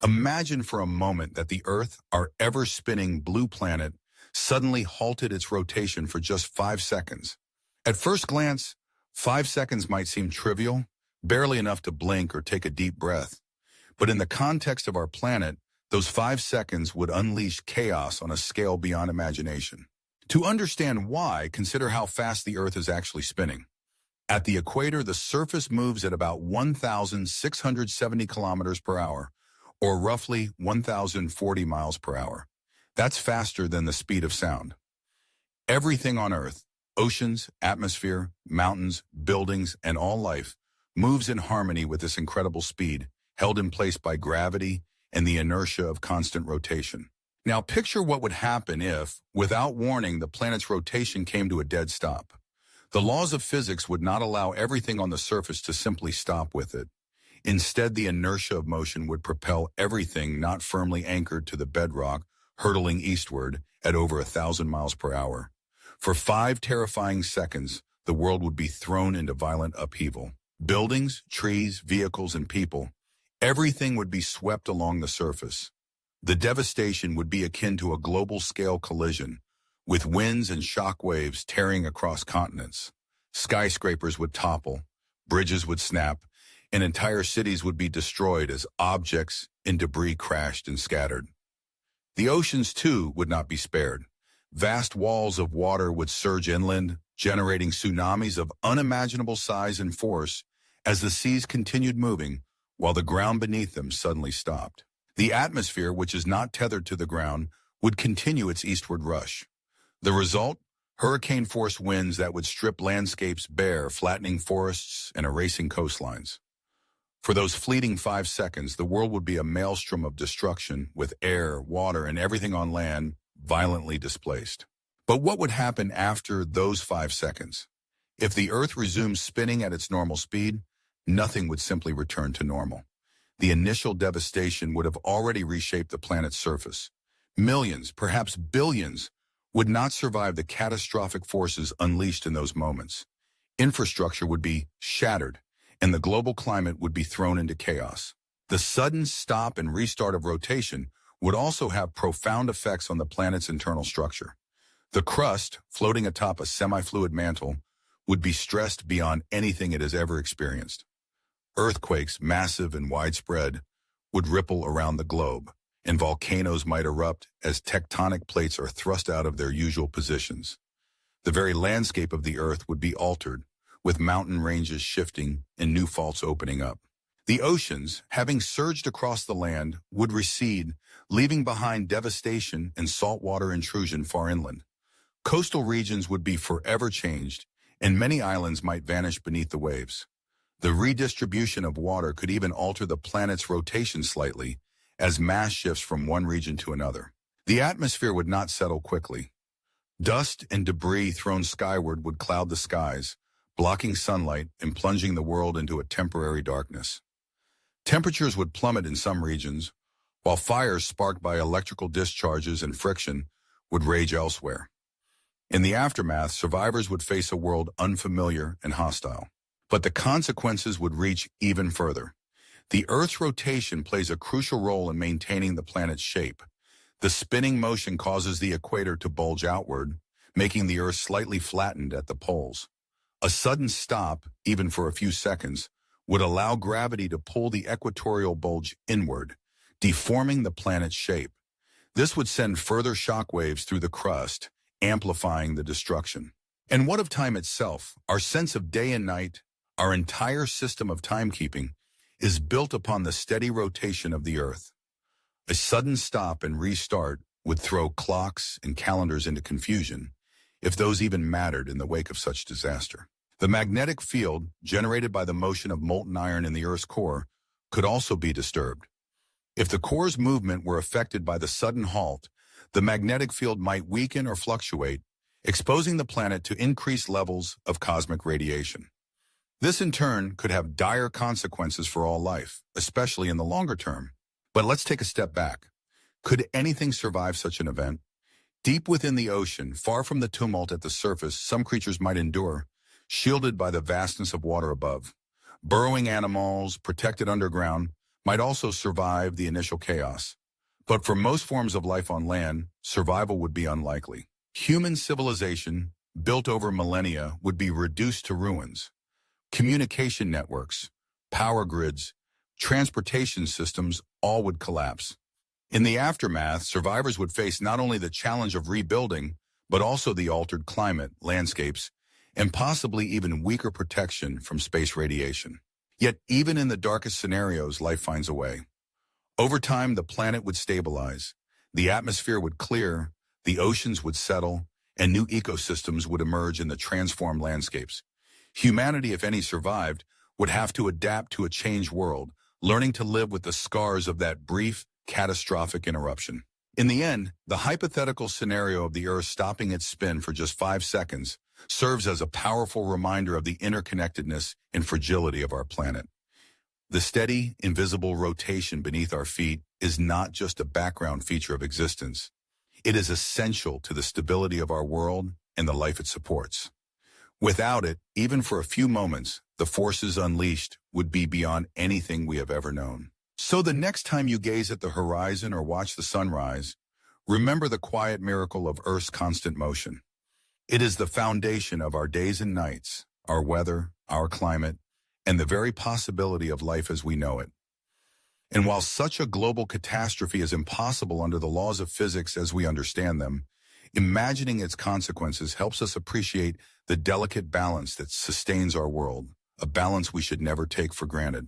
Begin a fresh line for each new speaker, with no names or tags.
Imagine for a moment that the Earth, our ever-spinning blue planet, suddenly halted its rotation for just 5 seconds. At first glance, 5 seconds might seem trivial, barely enough to blink or take a deep breath. But in the context of our planet, those 5 seconds would unleash chaos on a scale beyond imagination. To understand why, consider how fast the Earth is actually spinning. At the equator, the surface moves at about 1,670 kilometers per hour, or roughly 1,040 miles per hour. That's faster than the speed of sound. Everything on Earth, oceans, atmosphere, mountains, buildings, and all life, moves in harmony with this incredible speed, held in place by gravity and the inertia of constant rotation. Now picture what would happen if, without warning, the planet's rotation came to a dead stop. The laws of physics would not allow everything on the surface to simply stop with it. Instead, the inertia of motion would propel everything not firmly anchored to the bedrock, hurtling eastward at over 1,000 miles per hour. For 5 terrifying seconds, the world would be thrown into violent upheaval. Buildings, trees, vehicles, and people, everything would be swept along the surface. The devastation would be akin to a global-scale collision, with winds and shock waves tearing across continents. Skyscrapers would topple, bridges would snap, and entire cities would be destroyed as objects and debris crashed and scattered. The oceans, too, would not be spared. Vast walls of water would surge inland, generating tsunamis of unimaginable size and force as the seas continued moving, while the ground beneath them suddenly stopped. The atmosphere, which is not tethered to the ground, would continue its eastward rush. The result? Hurricane-force winds that would strip landscapes bare, flattening forests and erasing coastlines. For those fleeting 5 seconds, the world would be a maelstrom of destruction, with air, water, and everything on land violently displaced. But what would happen after those 5 seconds? If the Earth resumed spinning at its normal speed, nothing would simply return to normal. The initial devastation would have already reshaped the planet's surface. Millions, perhaps billions, would not survive the catastrophic forces unleashed in those moments. Infrastructure would be shattered, and the global climate would be thrown into chaos. The sudden stop and restart of rotation would also have profound effects on the planet's internal structure. The crust, floating atop a semi-fluid mantle, would be stressed beyond anything it has ever experienced. Earthquakes, massive and widespread, would ripple around the globe, and volcanoes might erupt as tectonic plates are thrust out of their usual positions. The very landscape of the Earth would be altered, with mountain ranges shifting and new faults opening up. The oceans, having surged across the land, would recede, leaving behind devastation and saltwater intrusion far inland. Coastal regions would be forever changed, and many islands might vanish beneath the waves. The redistribution of water could even alter the planet's rotation slightly, as mass shifts from one region to another. The atmosphere would not settle quickly. Dust and debris thrown skyward would cloud the skies, blocking sunlight and plunging the world into a temporary darkness. Temperatures would plummet in some regions, while fires sparked by electrical discharges and friction would rage elsewhere. In the aftermath, survivors would face a world unfamiliar and hostile. But the consequences would reach even further. The Earth's rotation plays a crucial role in maintaining the planet's shape. The spinning motion causes the equator to bulge outward, making the Earth slightly flattened at the poles. A sudden stop, even for a few seconds, would allow gravity to pull the equatorial bulge inward, deforming the planet's shape. This would send further shock waves through the crust, amplifying the destruction. And what of time itself? Our sense of day and night, our entire system of timekeeping, is built upon the steady rotation of the Earth. A sudden stop and restart would throw clocks and calendars into confusion, if those even mattered in the wake of such disaster. The magnetic field, generated by the motion of molten iron in the Earth's core, could also be disturbed. If the core's movement were affected by the sudden halt, the magnetic field might weaken or fluctuate, exposing the planet to increased levels of cosmic radiation. This, in turn, could have dire consequences for all life, especially in the longer term. But let's take a step back. Could anything survive such an event? Deep within the ocean, far from the tumult at the surface, some creatures might endure, shielded by the vastness of water above. Burrowing animals, protected underground, might also survive the initial chaos. But for most forms of life on land, survival would be unlikely. Human civilization, built over millennia, would be reduced to ruins. Communication networks, power grids, transportation systems all would collapse. In the aftermath, survivors would face not only the challenge of rebuilding, but also the altered climate, landscapes, and possibly even weaker protection from space radiation. Yet even in the darkest scenarios, life finds a way. Over time, the planet would stabilize, the atmosphere would clear, the oceans would settle, and new ecosystems would emerge in the transformed landscapes. Humanity, if any survived, would have to adapt to a changed world, learning to live with the scars of that brief, catastrophic interruption. In the end, the hypothetical scenario of the Earth stopping its spin for just 5 seconds serves as a powerful reminder of the interconnectedness and fragility of our planet. The steady, invisible rotation beneath our feet is not just a background feature of existence. It is essential to the stability of our world and the life it supports. Without it, even for a few moments, the forces unleashed would be beyond anything we have ever known. So the next time you gaze at the horizon or watch the sunrise, remember the quiet miracle of Earth's constant motion. It is the foundation of our days and nights, our weather, our climate, and the very possibility of life as we know it. And while such a global catastrophe is impossible under the laws of physics as we understand them, imagining its consequences helps us appreciate the delicate balance that sustains our world, a balance we should never take for granted.